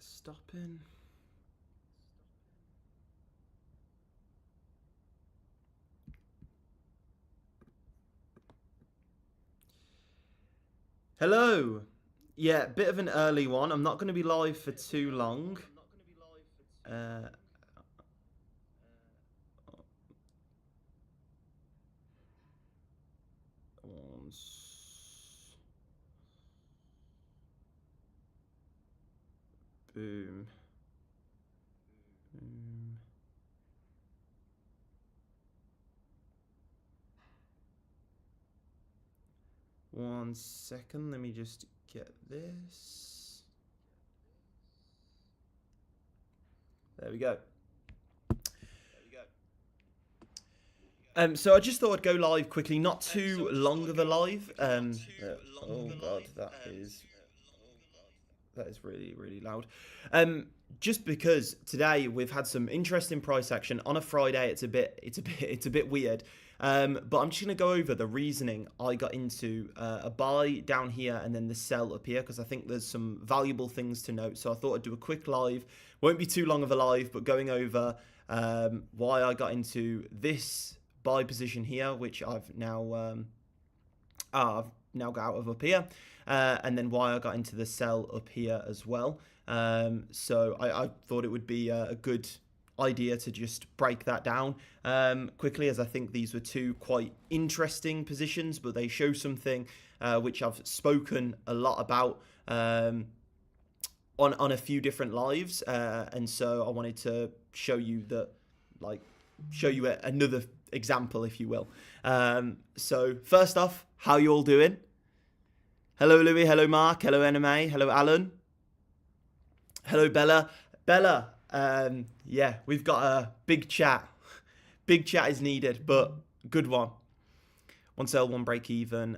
stopping. Hello. Yeah, bit of an early one. I'm not going to be live for too long. Uh, boom. Boom. One second. Let me just get this. There we go. So I just thought I'd go live quickly, not too long of a live. Oh god, that is really, really loud. Just because today we've had some interesting price action on a Friday. It's a bit weird. But I'm just gonna go over the reasoning I got into a buy down here and then the sell up here, because I think there's some valuable things to note. So I thought I'd do a quick live. Won't be too long of a live, but going over why I got into this buy position here, which I've now got out of up here, and then why I got into the sell up here as well. So I thought it would be a good idea to just break that down quickly, as I think these were two quite interesting positions, but they show something which I've spoken a lot about on a few different lives, and so I wanted to show you another example, if you will. So first off, how you all doing? Hello Louis, hello Mark, hello NMA, hello Alan, hello Bella. Yeah, we've got a big chat. Big chat is needed, but good one. One sell, one break even,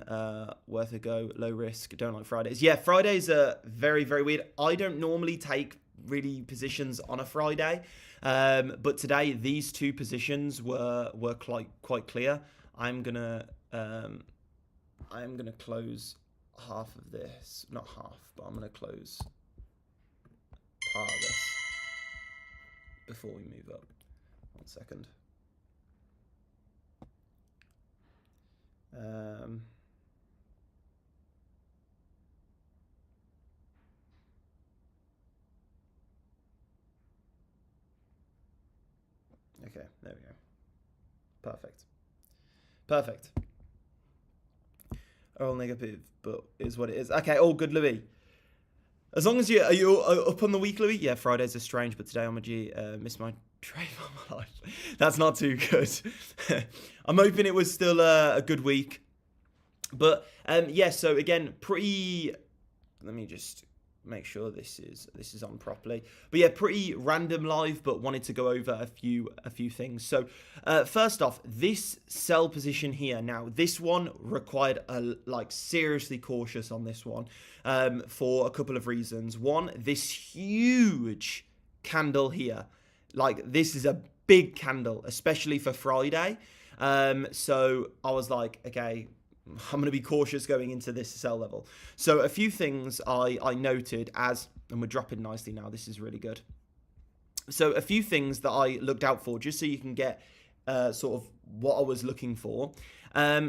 worth a go, low risk, don't like Fridays. Yeah, Fridays are very, very weird. I don't normally take really positions on a Friday, but today these two positions were quite clear. I'm gonna close half of this, not half, but I'm gonna close part of this before we move up. 1 second. Okay, there we go. Perfect. All negative, but is what it is. Okay, all good, Louis. As long as are you up on the week, Louis? Yeah, Fridays are strange, but today I'm a G. Missed my trade for my life. That's not too good. I'm hoping it was still a good week. But yeah, so again, let me just make sure this is on properly. But yeah, pretty random live, but wanted to go over a few things. So first off, this sell position here. Now this one required seriously cautious on this one for a couple of reasons. One, this huge candle here, this is a big candle, especially for Friday. So I was like, okay, I'm going to be cautious going into this sell level. So a few things I noted and we're dropping nicely now. This is really good. So a few things that I looked out for, just so you can get sort of what I was looking for.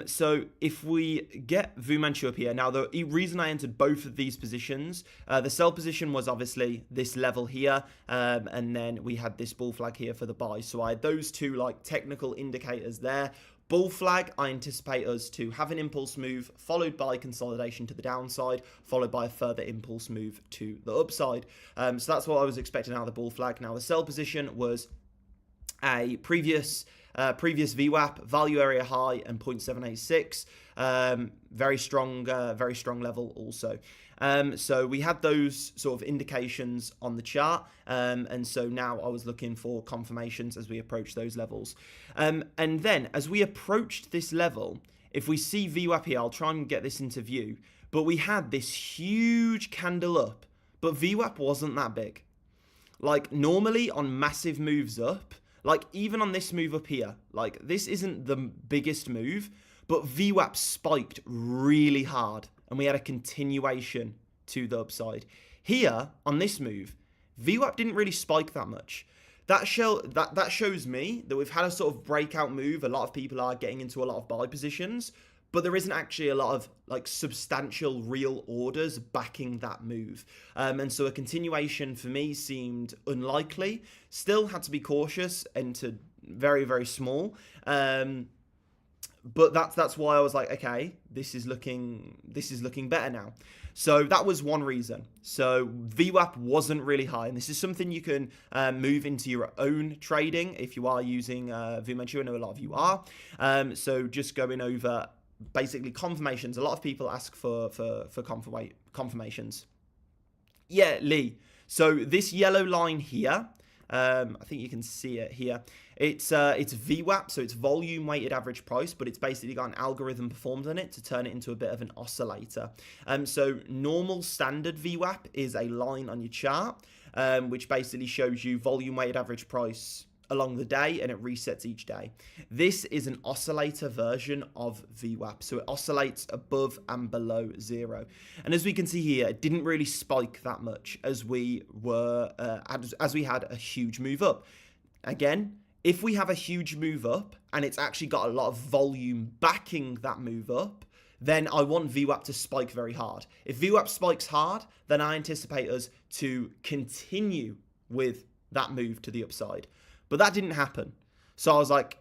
So if we get Fu Manchu up here, now the reason I entered both of these positions, the sell position was obviously this level here, and then we had this bull flag here for the buy. So I had those two technical indicators there. Bull flag, I anticipate us to have an impulse move, followed by consolidation to the downside, followed by a further impulse move to the upside. So that's what I was expecting out of the bull flag. Now the sell position was a previous VWAP, value area high, and 0.786. Very strong level also. So we had those sort of indications on the chart, and so now I was looking for confirmations as we approach those levels. And then as we approached this level, if we see VWAP here, I'll try and get this into view, but we had this huge candle up, but VWAP wasn't that big. Normally on massive moves up, even on this move up here, this isn't the biggest move, but VWAP spiked really hard and we had a continuation to the upside. Here, on this move, VWAP didn't really spike that much. That shows me that we've had a sort of breakout move. A lot of people are getting into a lot of buy positions, but there isn't actually a lot of like substantial real orders backing that move. And so a continuation for me seemed unlikely. Still had to be cautious, entered very, very small. But that's why I was like, okay, this is looking better now. So that was one reason. So VWAP wasn't really high, and this is something you can move into your own trading if you are using VMentor. I know a lot of you are. So just going over basically confirmations. A lot of people ask for confirmations. Yeah, Lee. So this yellow line here, I think you can see it here. It's VWAP, so it's volume weighted average price, but it's basically got an algorithm performed on it to turn it into a bit of an oscillator. So normal standard VWAP is a line on your chart, which basically shows you volume weighted average price along the day, and it resets each day. This is an oscillator version of VWAP, so it oscillates above and below zero. And as we can see here, it didn't really spike that much as we had a huge move up. Again, if we have a huge move up and it's actually got a lot of volume backing that move up, then I want VWAP to spike very hard. If VWAP spikes hard, then I anticipate us to continue with that move to the upside. But that didn't happen. So I was like,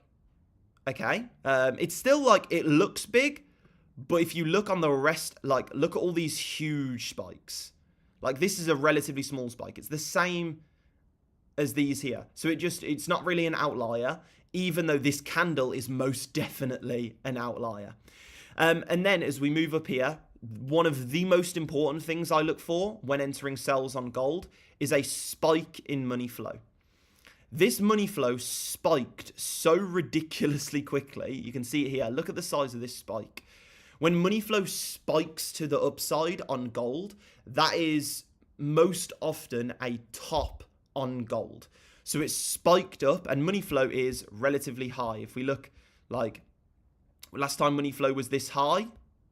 okay, it's still like, it looks big, but if you look on the rest, like look at all these huge spikes. Like this is a relatively small spike. It's the same as these here. So it's not really an outlier, even though this candle is most definitely an outlier. And then as we move up here, one of the most important things I look for when entering sells on gold is a spike in money flow. This money flow spiked so ridiculously quickly. You can see it here. Look at the size of this spike. When money flow spikes to the upside on gold, that is most often a top on gold. So it's spiked up, and money flow is relatively high. If we look, like last time money flow was this high,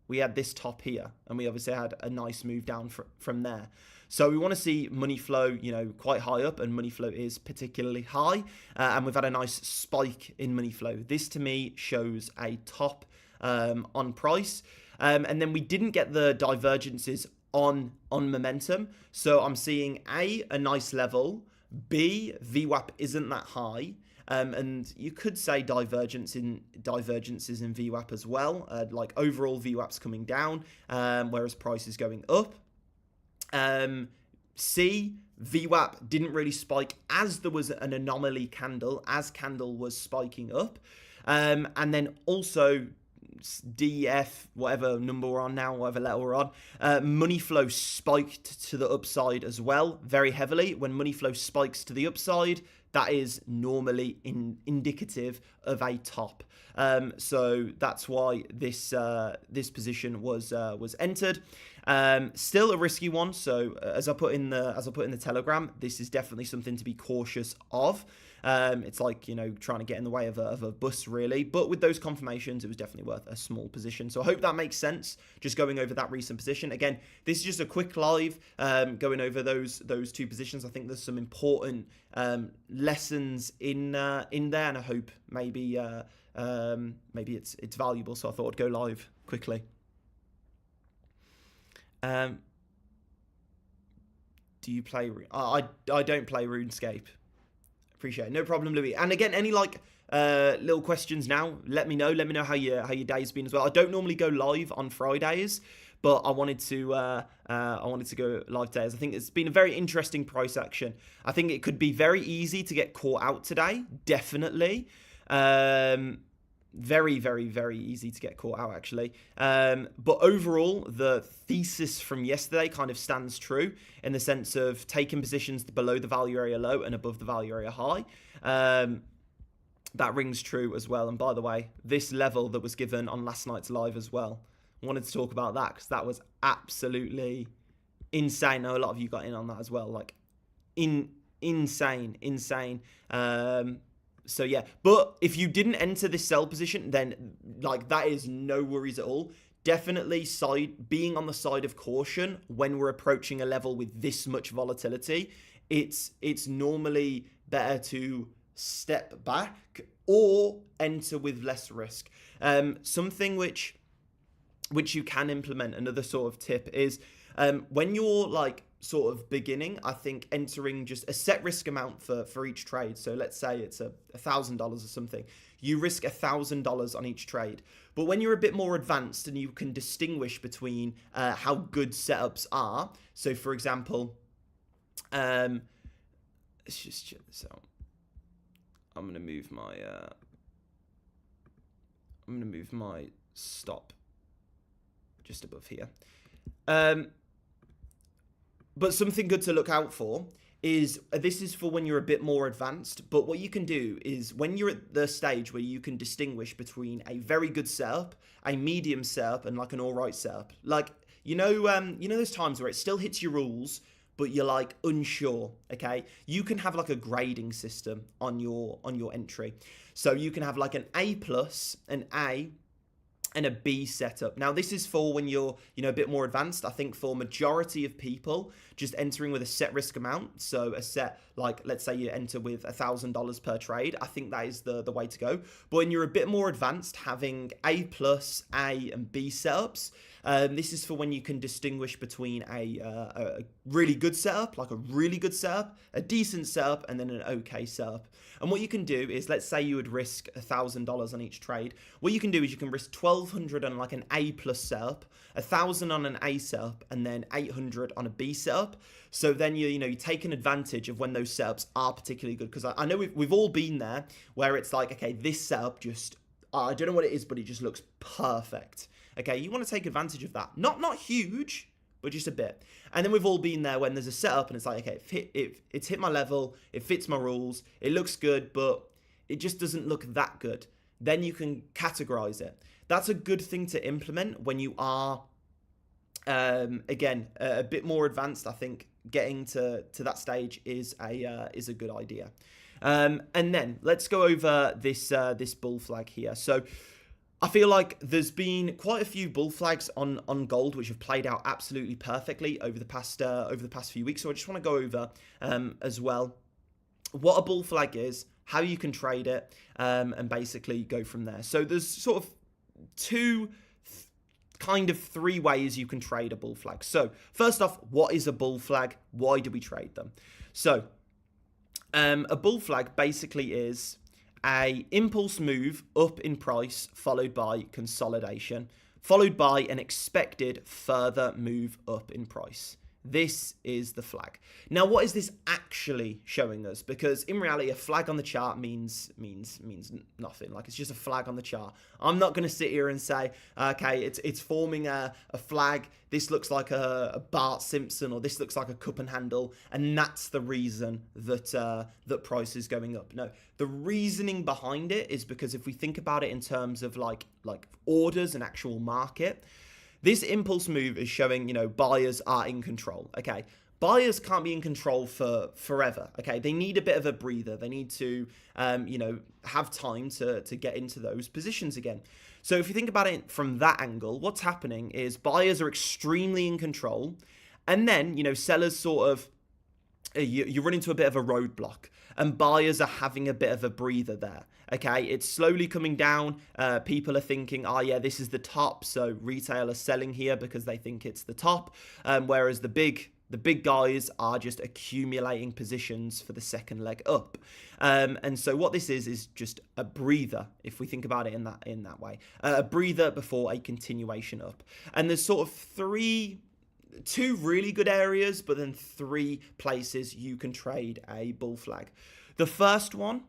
we had this top here, and we obviously had a nice move down from there. So we want to see money flow, quite high up, and money flow is particularly high, and we've had a nice spike in money flow. This to me shows a top on price, and then we didn't get the divergences on momentum. So I'm seeing a nice level. B, VWAP isn't that high. And you could say divergences in VWAP as well. Like overall VWAP's coming down, whereas price is going up. C, VWAP didn't really spike as there was an anomaly candle, as candle was spiking up. And then also D, F, whatever number we're on now, whatever letter we're on, money flow spiked to the upside as well, very heavily. When money flow spikes to the upside, that is normally indicative of a top. So that's why this position was entered. Still a risky one. So as I put in the Telegram, this is definitely something to be cautious of. It's like, trying to get in the way of a bus, really. But with those confirmations, it was definitely worth a small position. So I hope that makes sense, just going over that recent position. Again, this is just a quick live going over those two positions. I think there's some important lessons in there, and I hope maybe it's valuable. So I thought I'd go live quickly. Do you play? I don't play RuneScape. Appreciate it. No problem, Louis. And again, any little questions now, let me know. Let me know how your day's been as well. I don't normally go live on Fridays, but I wanted to go live today, as I think it's been a very interesting price action. I think it could be very easy to get caught out today. Definitely. Very, very, very easy to get caught out, actually. But overall, the thesis from yesterday kind of stands true in the sense of taking positions below the value area low and above the value area high. That rings true as well. And by the way, this level that was given on last night's live as well, I wanted to talk about that because that was absolutely insane. I know a lot of you got in on that as well. Like, insane. So yeah, but if you didn't enter this sell position, then that is no worries at all. Definitely being on the side of caution when we're approaching a level with this much volatility it's normally better to step back or enter with less risk. Something which you can implement, another sort of tip is when you're like sort of beginning, I think entering just a set risk amount for each trade. So let's say it's $1,000 or something. You risk $1,000 on each trade. But when you're a bit more advanced and you can distinguish between how good setups are. So for example, let's just check this out. I'm gonna move my stop just above here. But something good to look out for is, this is for when you're a bit more advanced, but what you can do is when you're at the stage where you can distinguish between a very good setup, a medium setup, and like an alright setup. Like, you know those times where it still hits your rules, but you're like unsure, okay? You can have like a grading system on your entry. So you can have like an A+, an A, and a B setup. Now, this is for when you're, a bit more advanced. I think for majority of people, just entering with a set risk amount, so a set, like, let's say you enter with $1,000 per trade, I think that is the way to go. But when you're a bit more advanced, having A+, A, and B setups, this is for when you can distinguish between a really good setup, like a really good setup, a decent setup, and then an okay setup. And what you can do is, let's say you would risk $1,000 on each trade. What you can do is you can risk 1,200 on like an A+ setup, 1,000 on an A setup, and then 800 on a B setup. So then you're taking advantage of when those setups are particularly good. Because I know we've all been there where it's like, okay, this setup just, I don't know what it is, but it just looks perfect. Okay, you want to take advantage of that. Not huge, but just a bit. And then we've all been there when there's a setup and it's like, okay, it's hit my level, it fits my rules, it looks good, but it just doesn't look that good. Then you can categorize it. That's a good thing to implement when you are, again, a bit more advanced. I think getting to that stage is a good idea. And then let's go over this bull flag here. So I feel like there's been quite a few bull flags on gold which have played out absolutely perfectly over the past few weeks. So I just want to go over as well what a bull flag is, how you can trade it, and basically go from there. So there's sort of three ways you can trade a bull flag. So first off, what is a bull flag? Why do we trade them? So a bull flag basically is a impulse move up in price followed by consolidation, followed by an expected further move up in price. This is the flag. Now, what is this actually showing us? Because in reality, a flag on the chart means nothing. Like, it's just a flag on the chart. I'm not going to sit here and say, okay, it's forming a flag. This looks like a Bart Simpson, or this looks like a cup and handle, and that's the reason that price is going up. No, the reasoning behind it is because if we think about it in terms of like orders and actual market, this impulse move is showing, buyers are in control, okay? Buyers can't be in control for forever, okay? They need a bit of a breather. They need to, have time to get into those positions again. So if you think about it from that angle, what's happening is buyers are extremely in control. And then, sellers sort of, you run into a bit of a roadblock, and buyers are having a bit of a breather there. Okay, it's slowly coming down. People are thinking, oh yeah, this is the top. So retail are selling here because they think it's the top. Whereas the big guys are just accumulating positions for the second leg up. And so what this is just a breather, if we think about it in that way. A breather before a continuation up. And there's sort of two really good areas, but then three places you can trade a bull flag. The first one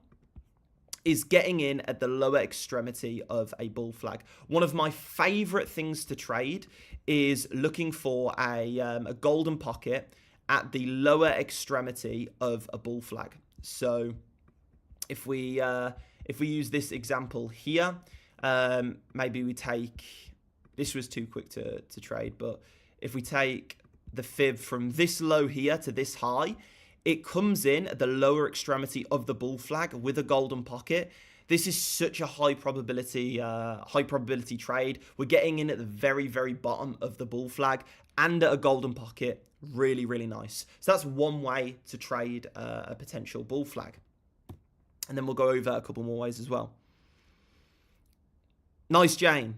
is getting in at the lower extremity of a bull flag. One of my favorite things to trade is looking for a golden pocket at the lower extremity of a bull flag. So if we use this example here, maybe we take, this was too quick to trade, but if we take the fib from this low here to this high, it comes in at the lower extremity of the bull flag with a golden pocket. This is such a high probability trade. We're getting in at the very, very bottom of the bull flag and at a golden pocket. Really, really nice. So that's one way to trade a potential bull flag. And then we'll go over a couple more ways as well. Nice, Jane.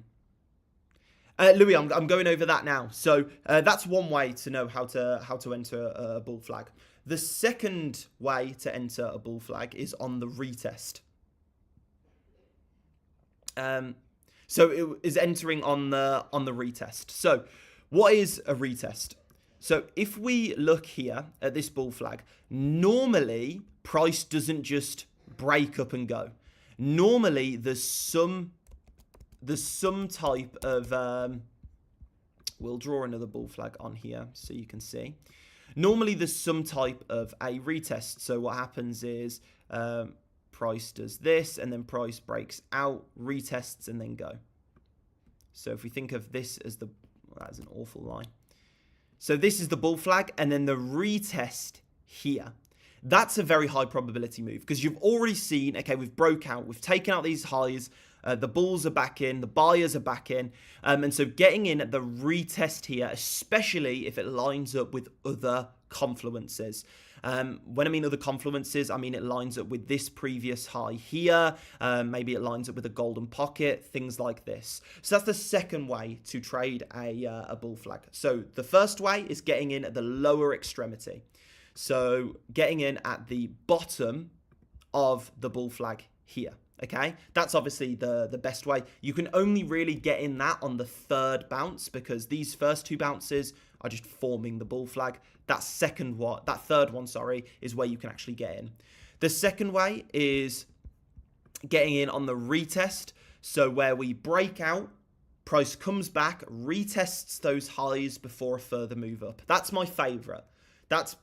Louis, I'm going over that now. So that's one way to know how to enter a bull flag. The second way to enter a bull flag is on the retest. So it is entering on the retest. So what is a retest? So if we look here at this bull flag, normally price doesn't just break up and go. Normally there's some type of we'll draw another bull flag on here so you can see. Normally there's some type of a retest. So what happens is price does this and then price breaks out, retests, and then go. So if we think of this as that's an awful line. So this is the bull flag and then the retest here. That's a very high probability move because you've already seen, okay, we've broke out, we've taken out these highs, the bulls are back in, the buyers are back in. And so getting in at the retest here, especially if it lines up with other confluences. When I mean other confluences, I mean it lines up with this previous high here. Maybe it lines up with a golden pocket, things like this. So that's the second way to trade a bull flag. So the first way is getting in at the lower extremity. So getting in at the bottom of the bull flag here. Okay, that's obviously the best way. You can only really get in that on the third bounce because these first two bounces are just forming the bull flag. That third one, is where you can actually get in. The second way is getting in on the retest. So where we break out, price comes back, retests those highs before a further move up. That's my favorite. That's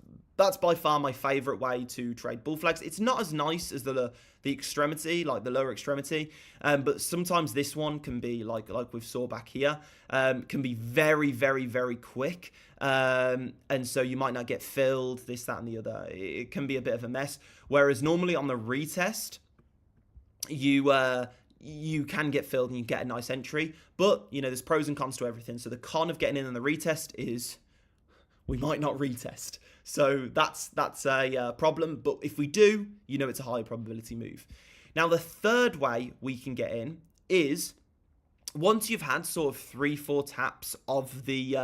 by far my favorite way to trade bull flags. It's not as nice as the extremity, like the lower extremity, but sometimes this one can be like we saw back here, can be very, very, very quick, and so you might not get filled, this, that, and the other. It can be a bit of a mess. Whereas normally on the retest, you can get filled and you get a nice entry, but you know there's pros and cons to everything. So the con of getting in on the retest is we might not retest. So that's a problem. But if we do, you know it's a high probability move. Now, the third way we can get in is once you've had sort of 3-4 taps of the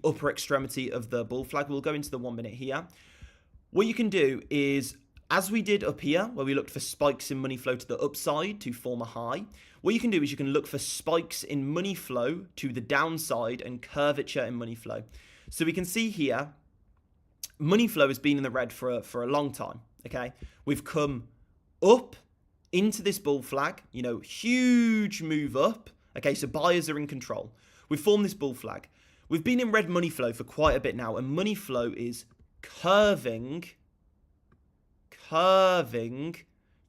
upper extremity of the bull flag. We'll go into the 1 minute here. What you can do is, as we did up here, where we looked for spikes in money flow to the upside to form a high, what you can do is you can look for spikes in money flow to the downside and curvature in money flow. So we can see here, money flow has been in the red for a long time, okay? We've come up into this bull flag, you know, huge move up, okay? So buyers are in control. We've formed this bull flag. We've been in red money flow for quite a bit now, and money flow is curving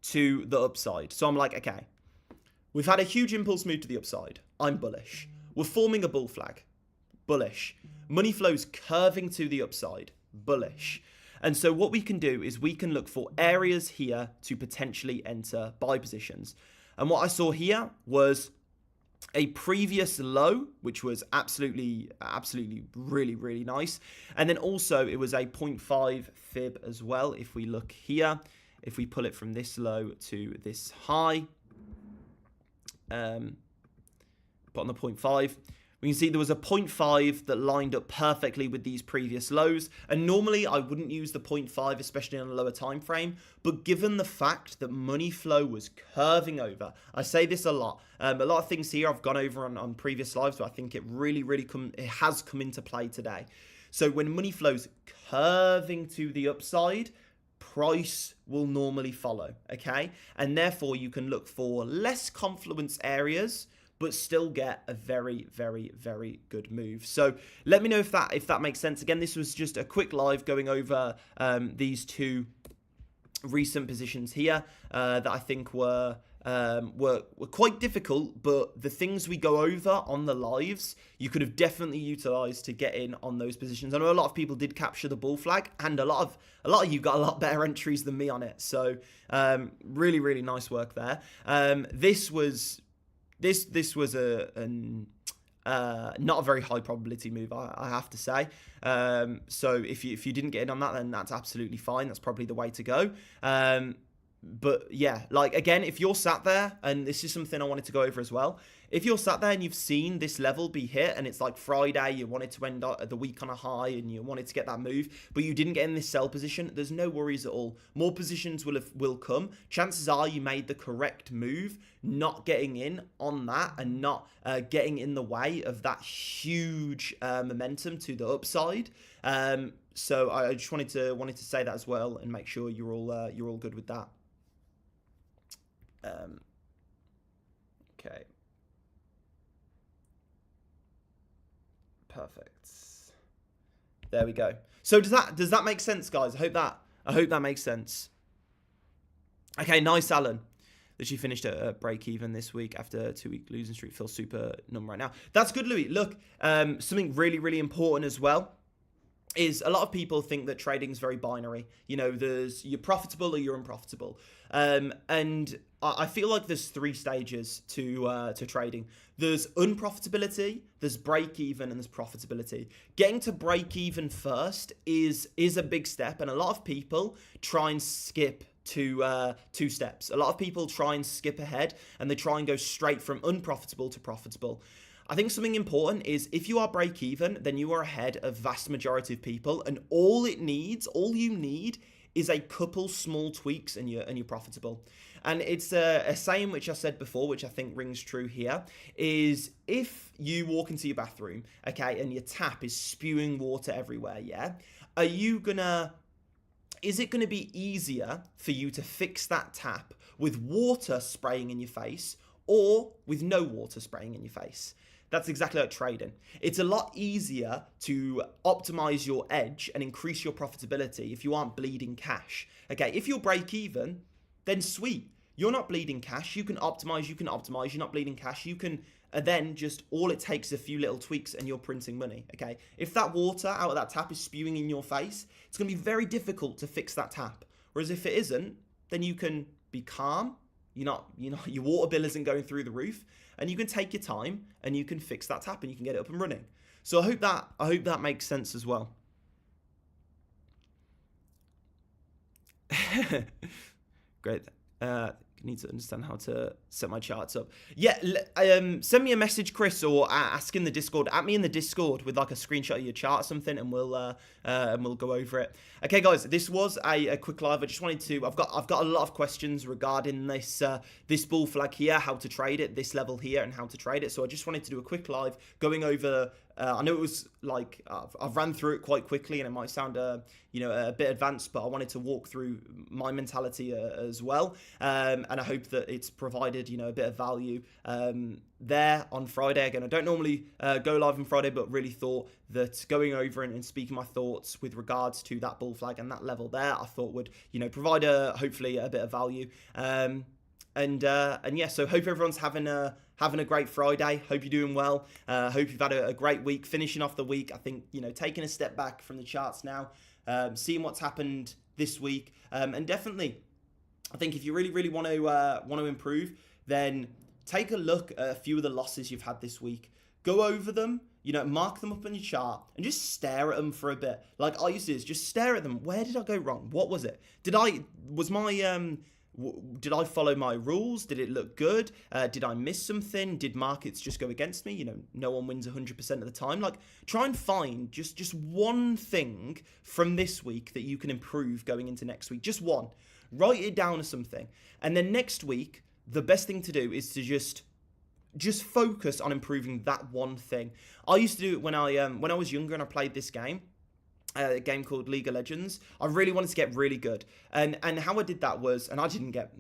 to the upside. So I'm like, okay, we've had a huge impulse move to the upside. I'm bullish. We're forming a bull flag. Bullish. Money flow's curving to the upside. Bullish. And so what we can do is we can look for areas here to potentially enter buy positions. And what I saw here was a previous low, which was absolutely really, really nice. And then also it was a 0.5 fib as well. If we look here, if we pull it from this low to this high, put on the 0.5, we can see there was a 0.5 that lined up perfectly with these previous lows. And normally I wouldn't use the 0.5, especially on a lower time frame. But given the fact that money flow was curving over, I say this a lot. A lot of things here I've gone over on previous lives, but I think it really, it has come into play today. So when money flow's curving to the upside, price will normally follow, okay? And therefore you can look for less confluence areas, but still get a very, very, very good move. So let me know if that makes sense. Again, this was just a quick live going over these two recent positions here that I think were were quite difficult, but the things we go over on the lives, you could have definitely utilised to get in on those positions. I know a lot of people did capture the bull flag, and a lot of you got a lot better entries than me on it. So really, really nice work there. This was not a very high probability move, I have to say. So if you didn't get in on that, then that's absolutely fine. That's probably the way to go. But yeah, like again, if you're sat there, and this is something I wanted to go over as well, if you're sat there and you've seen this level be hit and it's like Friday, you wanted to end the week on a high and you wanted to get that move, but you didn't get in this sell position, there's no worries at all. More positions will come. Chances are you made the correct move, not getting in on that and not getting in the way of that huge momentum to the upside. So I just wanted to say that as well and make sure you're all good with that. Okay. Perfect. There we go. So does that make sense, guys? I hope that makes sense. Okay, nice, Alan. That she finished at a break even this week after a 2-week losing streak. Feels super numb right now. That's good, Louis. Look, something really, really important as well is a lot of people think that trading is very binary. You know, you're profitable or you're unprofitable. And I feel like there's 3 stages to trading. There's unprofitability, there's break even, and there's profitability. Getting to break even first is a big step, and a lot of people try and skip two steps. A lot of people try and skip ahead, and they try and go straight from unprofitable to profitable. I think something important is if you are break even, then you are ahead of vast majority of people, and all you need is a couple small tweaks and you're profitable. And it's a saying which I said before, which I think rings true here, is if you walk into your bathroom, okay, and your tap is spewing water everywhere, yeah, is it gonna be easier for you to fix that tap with water spraying in your face or with no water spraying in your face? That's exactly like trading. It's a lot easier to optimize your edge and increase your profitability if you aren't bleeding cash. Okay, if you're break even, then sweet. You're not bleeding cash. You can optimize. You're not bleeding cash. You can then just, all it takes is a few little tweaks and you're printing money. Okay, if that water out of that tap is spewing in your face, it's going to be very difficult to fix that tap. Whereas if it isn't, then you can be calm. Your water bill isn't going through the roof, and you can take your time and you can fix that tap and you can get it up and running. So I hope that makes sense as well. Great. Need to understand how to set my charts up. Yeah, send me a message, Chris, or ask in the Discord. At me in the Discord with like a screenshot of your chart or something, and we'll go over it. Okay, guys, this was a quick live. I just wanted to. I've got a lot of questions regarding this bull flag here, how to trade it, this level here, and how to trade it. So I just wanted to do a quick live going over. I know it was like I've ran through it quite quickly, and it might sound a bit advanced, but I wanted to walk through my mentality as well, and I hope that it's provided a bit of value there on Friday. Again, I don't normally go live on Friday, but really thought that going over and speaking my thoughts with regards to that bull flag and that level there, I thought would provide hopefully a bit of value. And yeah, so hope everyone's having a great Friday. Hope you're doing well. Hope you've had a great week. Finishing off the week, I think taking a step back from the charts now, seeing what's happened this week, and definitely, I think if you really want to improve, then take a look at a few of the losses you've had this week. Go over them, mark them up on your chart and just stare at them for a bit. Like I used to do, just stare at them. Where did I go wrong? What was it? Did I follow my rules? Did it look good? Did I miss something? Did markets just go against me? No one wins 100% of the time. Like, try and find just one thing from this week that you can improve going into next week. Just one. Write it down as something. And then next week, the best thing to do is to just focus on improving that one thing. I used to do it when I was younger and I played this game. a game called League of Legends. I really wanted to get really good. And how I did that was, and I didn't get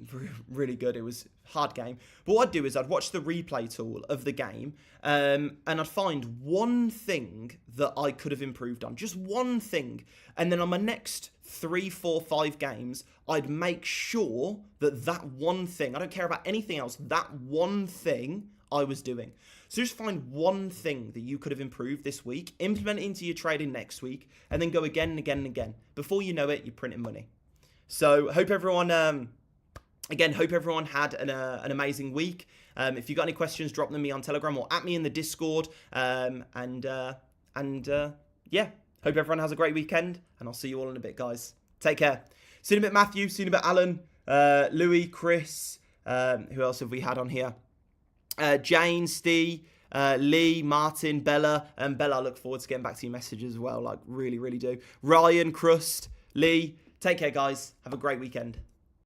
really good, it was a hard game. But what I'd do is I'd watch the replay tool of the game, and I'd find one thing that I could have improved on. Just one thing. And then on my next 3, 4, 5 games, I'd make sure that that one thing, I don't care about anything else, that one thing I was doing. So just find one thing that you could have improved this week, implement it into your trading next week, and then go again and again and again. Before you know it, you're printing money. So hope everyone, hope everyone had an amazing week. If you got any questions, drop them me on Telegram or at me in the Discord. Yeah, hope everyone has a great weekend, and I'll see you all in a bit, guys. Take care. See you in a bit, Matthew. See you in a bit, Alan, Louis, Chris. Who else have we had on here? Jane, Steve, Lee, Martin, Bella. Bella, I look forward to getting back to your message as well. Like, really, really do. Ryan, Crust, Lee. Take care, guys. Have a great weekend.